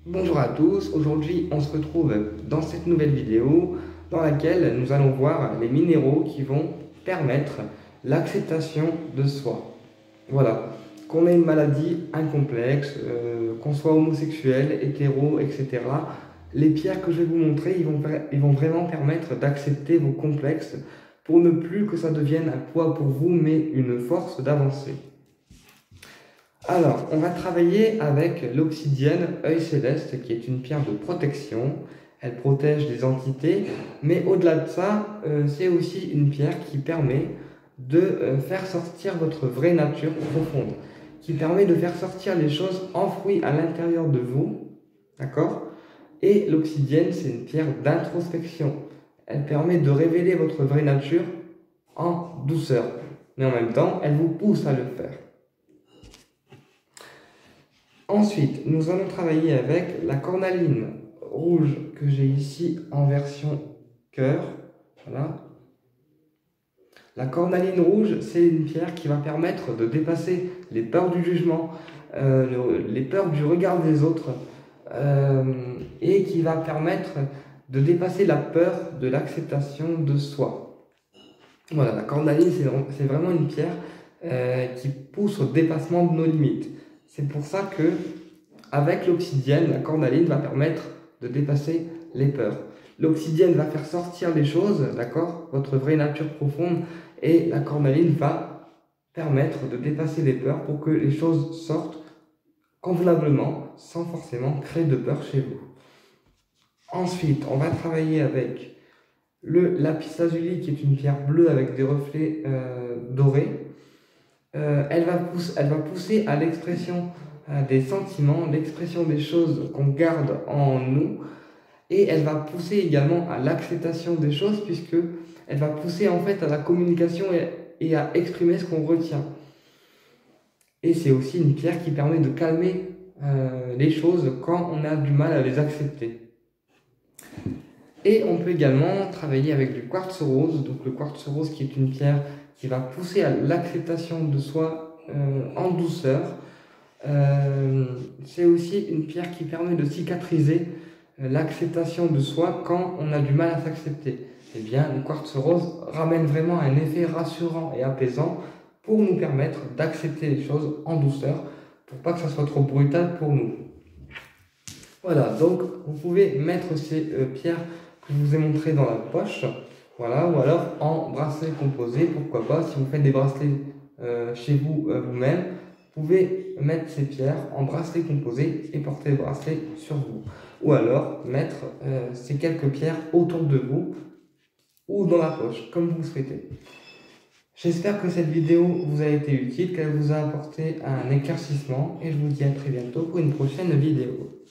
Bonjour à tous, aujourd'hui on se retrouve dans cette nouvelle vidéo dans laquelle nous allons voir les minéraux qui vont permettre l'acceptation de soi. Voilà, qu'on ait une maladie, un complexe, qu'on soit homosexuel, hétéro, etc. Les pierres que je vais vous montrer, ils vont vraiment permettre d'accepter vos complexes pour ne plus que ça devienne un poids pour vous, mais une force d'avancer. Alors, on va travailler avec l'obsidienne œil céleste, qui est une pierre de protection. Elle protège des entités, mais au-delà de ça, c'est aussi une pierre qui permet de faire sortir votre vraie nature profonde, qui permet de faire sortir les choses enfouies à l'intérieur de vous, d'accord? Et l'obsidienne, c'est une pierre d'introspection. Elle permet de révéler votre vraie nature en douceur, mais en même temps, elle vous pousse à le faire. Ensuite, nous allons travailler avec la cornaline rouge que j'ai ici en version cœur. Voilà. La cornaline rouge, c'est une pierre qui va permettre de dépasser les peurs du jugement, les peurs du regard des autres, et qui va permettre de dépasser la peur de l'acceptation de soi. Voilà, la cornaline, c'est vraiment une pierre qui pousse au dépassement de nos limites. C'est pour ça que, avec l'obsidienne, la cornaline va permettre de dépasser les peurs. L'obsidienne va faire sortir les choses, d'accord, votre vraie nature profonde, et la cornaline va permettre de dépasser les peurs pour que les choses sortent convenablement, sans forcément créer de peur chez vous. Ensuite, on va travailler avec le lapis lazuli, qui est une pierre bleue avec des reflets dorés. Elle va pousser à l'expression des sentiments, l'expression des choses qu'on garde en nous, et elle va pousser également à l'acceptation des choses, puisque elle va pousser en fait à la communication et à exprimer ce qu'on retient. Et c'est aussi une pierre qui permet de calmer les choses quand on a du mal à les accepter. Et on peut également travailler avec du quartz rose, donc le quartz rose qui est une pierre qui va pousser à l'acceptation de soi en douceur. C'est aussi une pierre qui permet de cicatriser l'acceptation de soi quand on a du mal à s'accepter. Eh bien, le quartz rose ramène vraiment un effet rassurant et apaisant pour nous permettre d'accepter les choses en douceur, pour pas que ça soit trop brutal pour nous. Voilà, donc vous pouvez mettre ces pierres que je vous ai montrées dans la poche, voilà, ou alors en bracelet composé, pourquoi pas, si vous faites des bracelets chez vous vous-même, vous pouvez mettre ces pierres en bracelet composé et porter le bracelet sur vous. Ou alors mettre ces quelques pierres autour de vous ou dans la poche, comme vous souhaitez. J'espère que cette vidéo vous a été utile, qu'elle vous a apporté un éclaircissement, et je vous dis à très bientôt pour une prochaine vidéo.